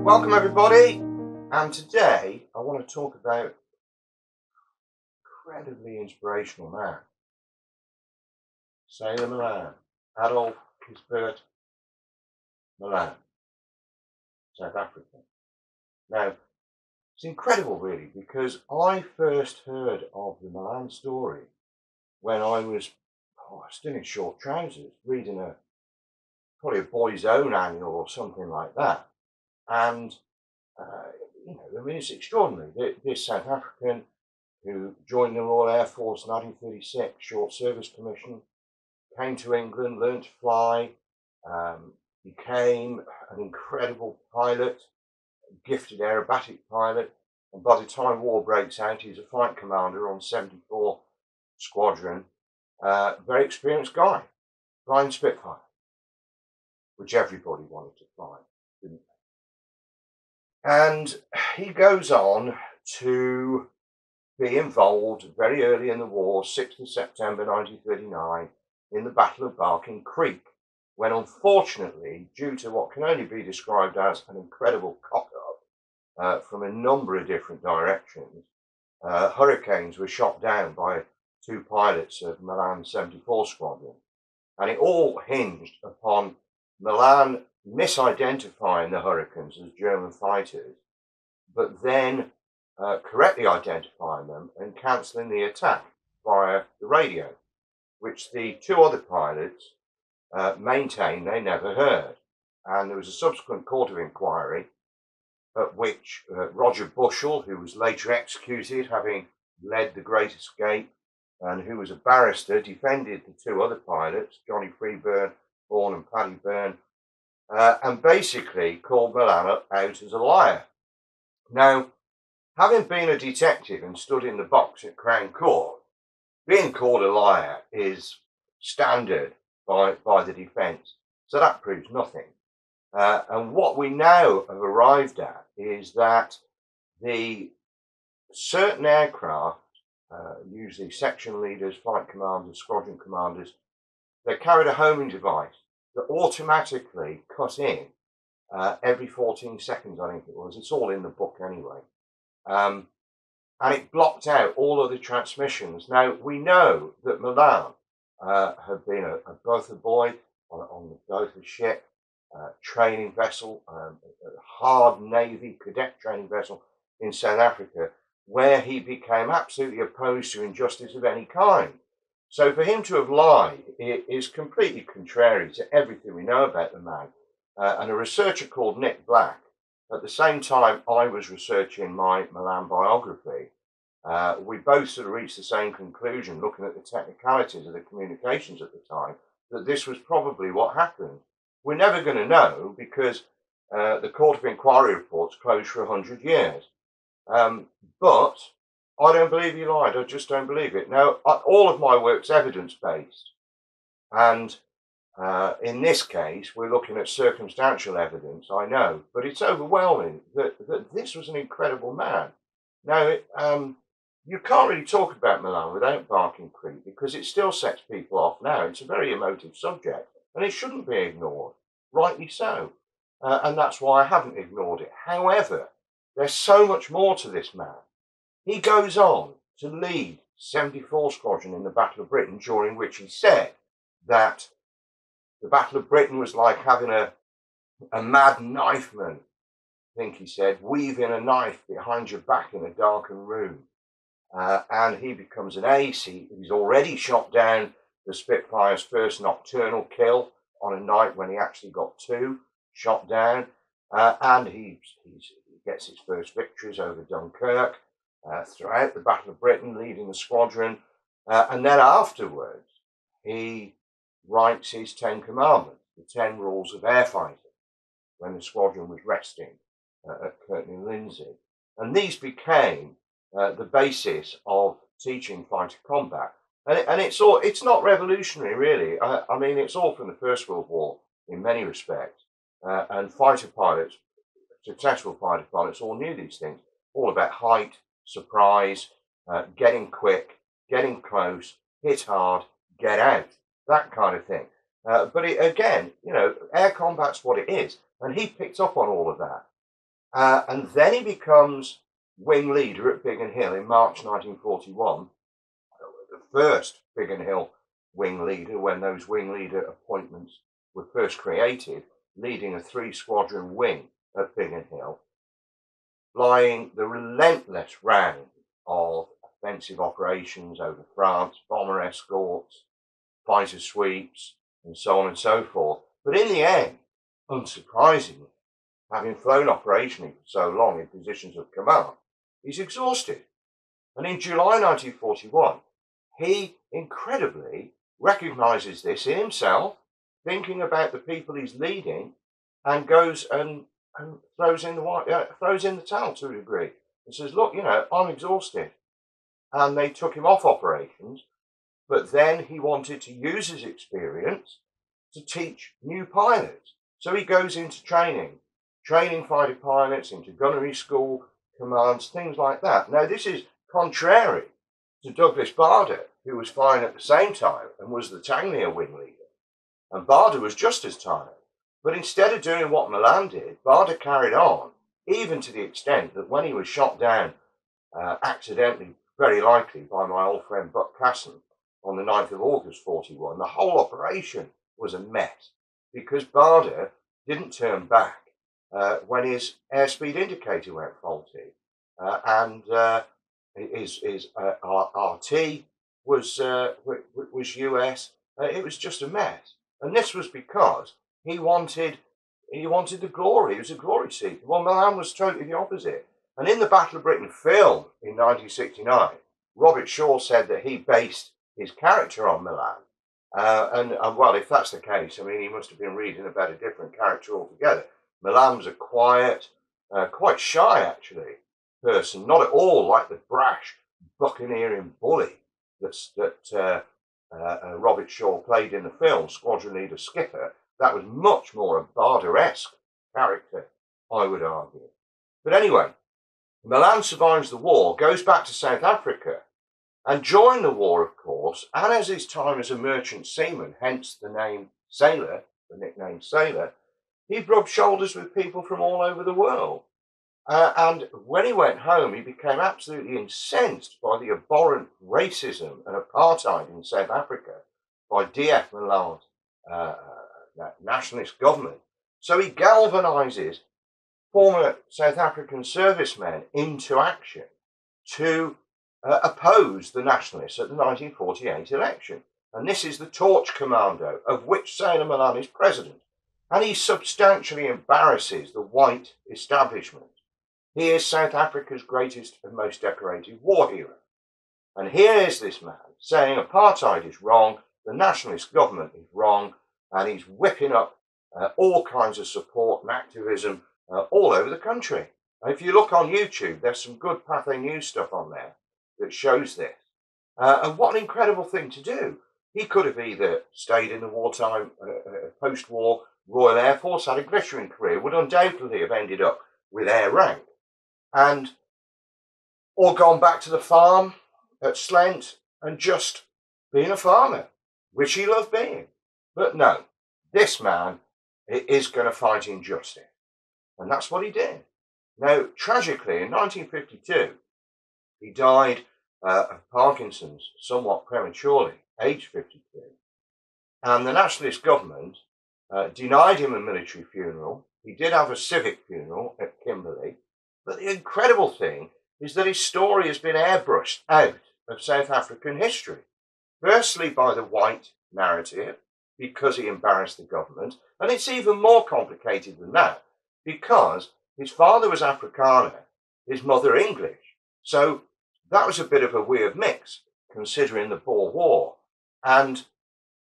Welcome everybody, and today I want to talk about an incredibly inspirational man, Sailor Malan, Adolf Malan, South Africa. Now, it's incredible really because I first heard of the Malan story when I was still in short trousers, reading probably a Boy's Own annual or something like that. And it's extraordinary. This South African who joined the Royal Air Force in 1936, short service commission, came to England, learned to fly, became an incredible pilot, gifted aerobatic pilot, and by the time war breaks out, he's a flight commander on 74 Squadron. Very experienced guy, flying Spitfire, which everybody wanted to fly, didn't they? And he goes on to be involved very early in the war, 6th of September 1939, in the Battle of Barking Creek, when unfortunately, due to what can only be described as an incredible cock-up from a number of different directions, Hurricanes were shot down by two pilots of Malan's 74 Squadron. And it all hinged upon Malan misidentifying the Hurricanes as German fighters, but then correctly identifying them and cancelling the attack via the radio, which the two other pilots maintained they never heard. And there was a subsequent court of inquiry at which Roger Bushell, who was later executed, having led the Great Escape, and who was a barrister, defended the two other pilots, Johnny Freeburn and Paddy Byrne, and basically called Malan out as a liar. Now, having been a detective and stood in the box at Crown Court, being called a liar is standard by the defence, so that proves nothing. And what we now have arrived at is that the certain aircraft, usually section leaders, flight commanders, squadron commanders, they carried a homing device that automatically cut in every 14 seconds, I think it was. It's all in the book anyway. And it blocked out all other transmissions. Now, we know that Malan had been a Botha boy on the Botha ship, training vessel, a hard Navy cadet training vessel in South Africa, where he became absolutely opposed to injustice of any kind. So for him to have lied is completely contrary to everything we know about the man. And a researcher called Nick Black, at the same time I was researching my Malan biography, we both sort of reached the same conclusion, looking at the technicalities of the communications at the time, that this was probably what happened. We're never going to know because the Court of Inquiry reports closed for 100 years. But I don't believe he lied. I just don't believe it. Now, all of my work's evidence-based. And in this case, we're looking at circumstantial evidence, I know. But it's overwhelming that this was an incredible man. Now, you can't really talk about Malan without Barking Creek because it still sets people off now. It's a very emotive subject. And it shouldn't be ignored. Rightly so. And that's why I haven't ignored it. However, there's so much more to this man. He goes on to lead 74 Squadron in the Battle of Britain, during which he said that the Battle of Britain was like having a mad knifeman, I think he said, weaving a knife behind your back in a darkened room. And he becomes an ace. He's already shot down the Spitfire's first nocturnal kill on a night when he actually got two shot down. And he gets his first victories over Dunkirk. Throughout the Battle of Britain, leading the squadron. And then afterwards, he writes his 10 Commandments, the 10 Rules of Air Fighting, when the squadron was resting at Curtin and Lindsey. And these became the basis of teaching fighter combat. And it's not revolutionary, really. I mean, it's all from the First World War in many respects. And fighter pilots, successful fighter pilots, all knew these things, all about height, surprise, getting quick, getting close, hit hard, get out, that kind of thing. But again, air combat's what it is. And he picked up on all of that. And then he becomes wing leader at Biggin Hill in March 1941, the first Biggin Hill wing leader when those wing leader appointments were first created, leading a 3-squadron wing at Biggin Hill, flying the relentless round of offensive operations over France, bomber escorts, fighter sweeps, and so on and so forth. But in the end, unsurprisingly, having flown operationally for so long in positions of command, he's exhausted. And in July 1941, he incredibly recognises this in himself, thinking about the people he's leading, and goes and throws in the towel to a degree, and says, "Look, I'm exhausted." And they took him off operations, but then he wanted to use his experience to teach new pilots. So he goes into training fighter pilots, into gunnery school commands, things like that. Now, this is contrary to Douglas Bader, who was flying at the same time and was the Tangmere wing leader. And Bader was just as tired. But instead of doing what Malan did, Bader carried on, even to the extent that when he was shot down accidentally, very likely by my old friend Buck Casson on the 9th of August 41, the whole operation was a mess because Bader didn't turn back when his airspeed indicator went faulty, and his RT was US. It was just a mess, and this was because he wanted the glory. He was a glory seeker. Well, Malan was totally the opposite. And in the Battle of Britain film in 1969, Robert Shaw said that he based his character on Malan. Well, if that's the case, I mean, he must have been reading about a different character altogether. Malan was a quiet, quite shy, actually, person, not at all like the brash, buccaneering bully that Robert Shaw played in the film, Squadron Leader Skipper. That was much more a Bader-esque character, I would argue. But anyway, Malan survives the war, goes back to South Africa, and during the war, of course, and as his time as a merchant seaman, hence the name Sailor, the nickname Sailor, he rubbed shoulders with people from all over the world. And when he went home, he became absolutely incensed by the abhorrent racism and apartheid in South Africa by D.F. Malan's nationalist government. So he galvanises former South African servicemen into action to oppose the nationalists at the 1948 election. And this is the Torch Commando, of which Sailor Malan is president. And he substantially embarrasses the white establishment. He is South Africa's greatest and most decorated war hero. And here is this man saying apartheid is wrong, the nationalist government is wrong, and he's whipping up all kinds of support and activism all over the country. And if you look on YouTube, there's some good Pathé News stuff on there that shows this. And what an incredible thing to do. He could have either stayed in the wartime, post-war Royal Air Force, had a glittering career, would undoubtedly have ended up with air rank, or gone back to the farm at Slent and just been a farmer, which he loved being. But no, this man is going to fight injustice. And that's what he did. Now, tragically, in 1952, he died of Parkinson's somewhat prematurely, aged 52. And the nationalist government denied him a military funeral. He did have a civic funeral at Kimberley. But the incredible thing is that his story has been airbrushed out of South African history. Firstly, by the white narrative, because he embarrassed the government. And it's even more complicated than that, because his father was Afrikaner, his mother English. So that was a bit of a weird mix, considering the Boer War. And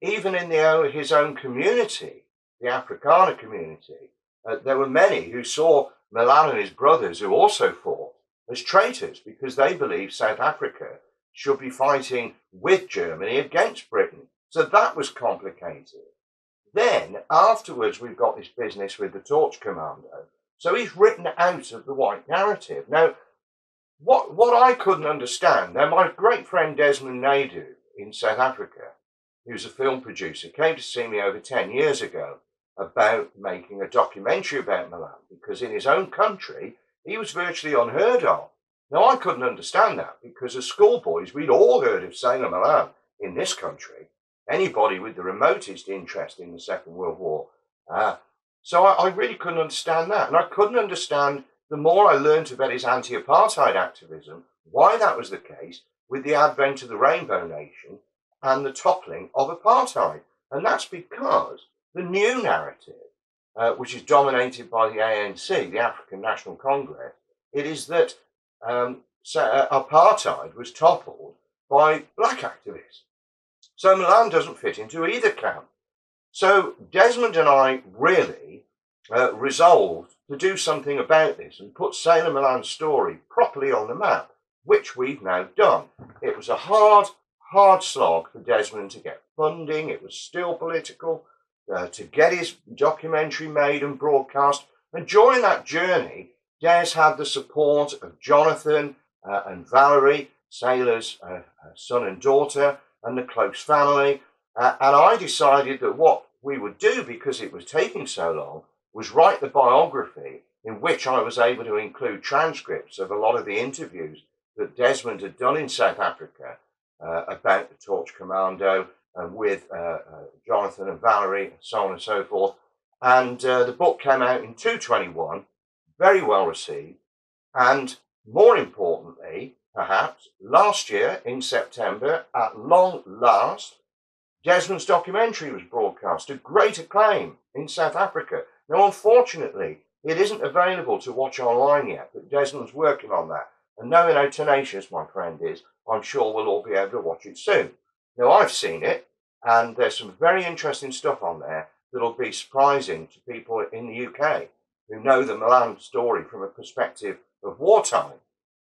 even in his own community, the Afrikaner community, there were many who saw Malan and his brothers, who also fought, as traitors, because they believed South Africa should be fighting with Germany against Britain. So that was complicated. Then, afterwards, we've got this business with the Torch Commando. So he's written out of the white narrative. Now, what I couldn't understand, now my great friend Desmond Naidoo in South Africa, who's a film producer, came to see me over 10 years ago about making a documentary about Malan, because in his own country, he was virtually unheard of. Now, I couldn't understand that, because as schoolboys, we'd all heard of Sailor Malan in this country. Anybody with the remotest interest in the Second World War. So I really couldn't understand that. And I couldn't understand, the more I learned about his anti-apartheid activism, why that was the case with the advent of the Rainbow Nation and the toppling of apartheid. And that's because the new narrative, which is dominated by the ANC, the African National Congress, it is that apartheid was toppled by black activists. So Malan doesn't fit into either camp. So Desmond and I really resolved to do something about this and put Sailor Malan's story properly on the map, which we've now done. It was a hard slog for Desmond to get funding. It was still political, to get his documentary made and broadcast. And during that journey, Des had the support of Jonathan and Valerie, Sailor's son and daughter, and the close family. And I decided that what we would do, because it was taking so long, was write the biography, in which I was able to include transcripts of a lot of the interviews that Desmond had done in South Africa about the Torch Commando and with Jonathan and Valerie, and so on and so forth. And the book came out in 2021, very well received. And more importantly, perhaps, last year in September, at long last, Desmond's documentary was broadcast to great acclaim in South Africa. Now, unfortunately, it isn't available to watch online yet, but Desmond's working on that. And knowing how tenacious my friend is, I'm sure we'll all be able to watch it soon. Now, I've seen it, and there's some very interesting stuff on there that'll be surprising to people in the UK who know the Malan story from a perspective of wartime.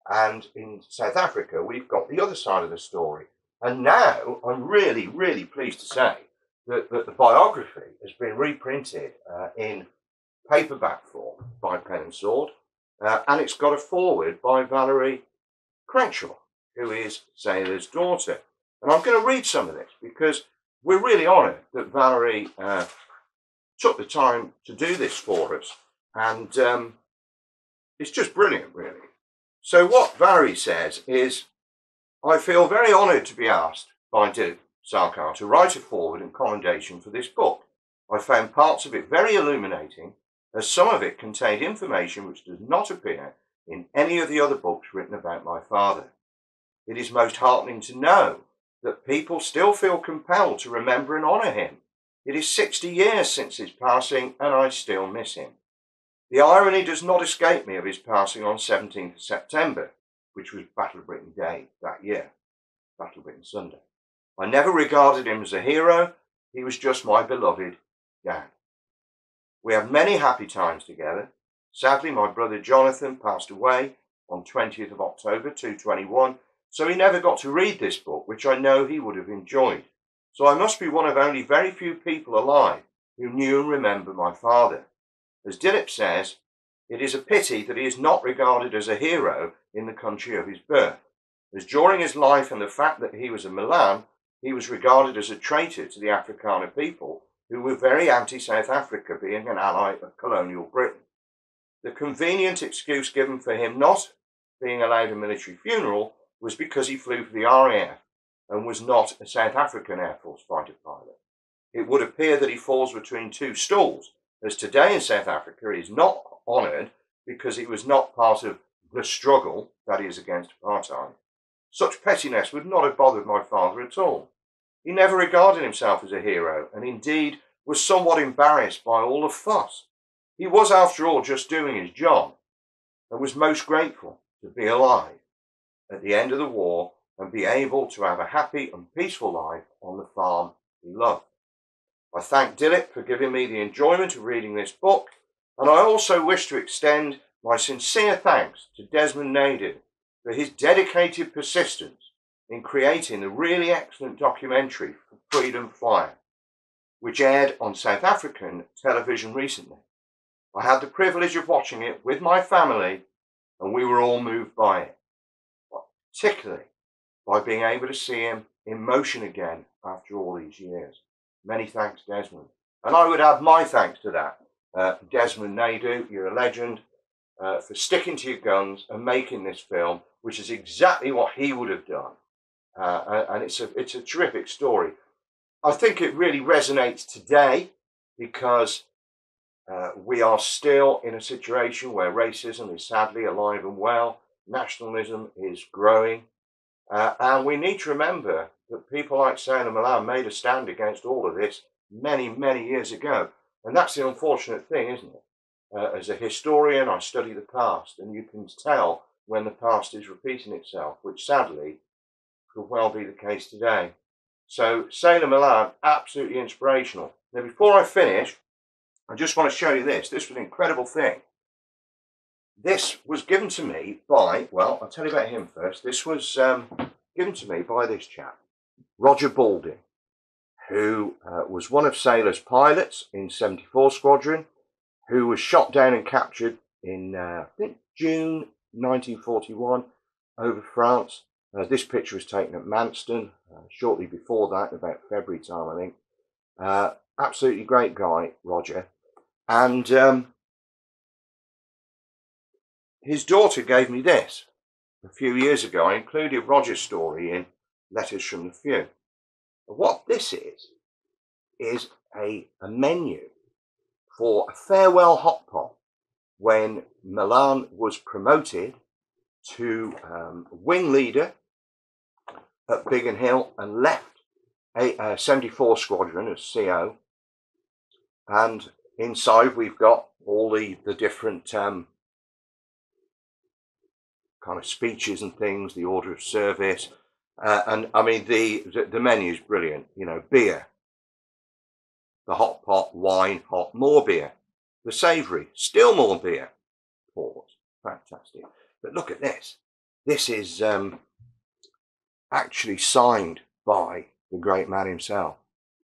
And in South Africa, we've got the other side of the story. And now I'm really, really pleased to say that the biography has been reprinted in paperback form by Pen and Sword, and it's got a foreword by Valerie Crenshaw, who is Sailor's daughter. And I'm going to read some of this because we're really honoured that Valerie took the time to do this for us, and it's just brilliant, really. So what Valerie says is, I feel very honoured to be asked by Dilip to write a foreword and commendation for this book. I found parts of it very illuminating, as some of it contained information which does not appear in any of the other books written about my father. It is most heartening to know that people still feel compelled to remember and honour him. It is 60 years since his passing, and I still miss him. The irony does not escape me of his passing on 17th of September, which was Battle of Britain Day that year, Battle of Britain Sunday. I never regarded him as a hero. He was just my beloved dad. We had many happy times together. Sadly, my brother Jonathan passed away on 20th of October 2021, so he never got to read this book, which I know he would have enjoyed. So I must be one of only very few people alive who knew and remember my father. As Dilip says, it is a pity that he is not regarded as a hero in the country of his birth, as during his life and the fact that he was a Malan, he was regarded as a traitor to the Afrikaner people, who were very anti-South Africa, being an ally of colonial Britain. The convenient excuse given for him not being allowed a military funeral was because he flew for the RAF and was not a South African Air Force fighter pilot. It would appear that he falls between two stools, as today in South Africa he is not honoured because he was not part of the struggle, that is, against apartheid. Such pettiness would not have bothered my father at all. He never regarded himself as a hero, and indeed was somewhat embarrassed by all the fuss. He was, after all, just doing his job, and was most grateful to be alive at the end of the war and be able to have a happy and peaceful life on the farm he loved. I thank Dilip for giving me the enjoyment of reading this book, and I also wish to extend my sincere thanks to Desmond Naidoo for his dedicated persistence in creating the really excellent documentary for Freedom Flyer, which aired on South African television recently. I had the privilege of watching it with my family, and we were all moved by it, particularly by being able to see him in motion again after all these years. Many thanks, Desmond. And I would add my thanks to that. Desmond Naidoo, you're a legend, for sticking to your guns and making this film, which is exactly what he would have done. And it's a terrific story. I think it really resonates today because we are still in a situation where racism is sadly alive and well, nationalism is growing, and we need to remember that people like Sailor Malan made a stand against all of this many, many years ago. And that's the unfortunate thing, isn't it? As a historian, I study the past, and you can tell when the past is repeating itself, which sadly could well be the case today. So Sailor Malan, absolutely inspirational. Now, before I finish, I just want to show you this. This was an incredible thing. This was given to me by, well, I'll tell you about him first. This was given to me by this chap, Roger Balding, who was one of Sailor's pilots in 74 Squadron, who was shot down and captured in, I think, June 1941 over France. This picture was taken at Manston shortly before that, about February time, I think. Absolutely great guy, Roger. And his daughter gave me this a few years ago. I included Roger's story in Letters from the Few. What this is a menu for a farewell hot pot when Malan was promoted to wing leader at Biggin Hill and left a 74 Squadron as CO. And inside we've got all the different kind of speeches and things, the order of service, and I mean the menu is brilliant. You know, beer, the hot pot, wine, hot, more beer, the savoury, still more beer, port, fantastic. But look at this. This is actually signed by the great man himself.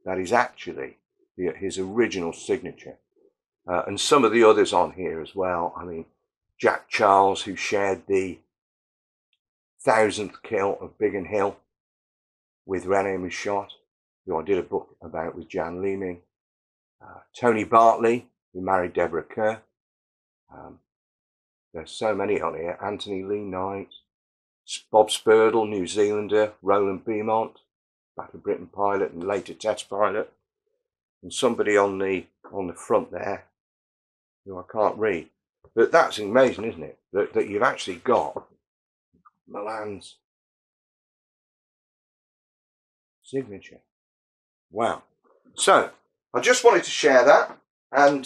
That is actually his original signature. And some of the others on here as well. I mean, Jack Charles, who shared the 1000th kill of Biggin Hill with René Michot, who I did a book about with Jan Leeming. Tony Bartley, who married Deborah Kerr. There's so many on here. Anthony Lee Knight, Bob Spurdle, New Zealander, Roland Beaumont, Battle of Britain pilot and later test pilot, and somebody on the front there who I can't read. But that's amazing, isn't it? That you've actually got Malan's signature. Wow. So I just wanted to share that and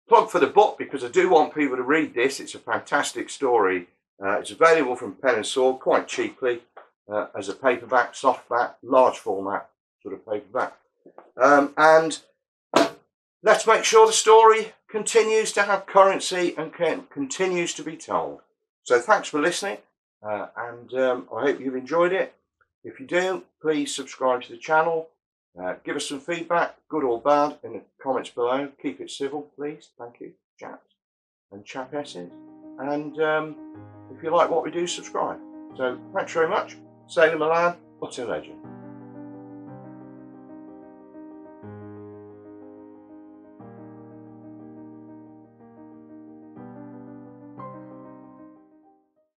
plug for the book, because I do want people to read this. It's a fantastic story. It's available from Pen and Sword quite cheaply as a paperback, softback, large format sort of paperback. And let's make sure the story continues to have currency and continues to be told. So thanks for listening, and I hope you've enjoyed it. If you do, please subscribe to the channel. Give us some feedback, good or bad, in the comments below. Keep it civil, please. Thank you, chaps and chapesses. And if you like what we do, subscribe. So thanks very much. Sailor Malan, utter legend.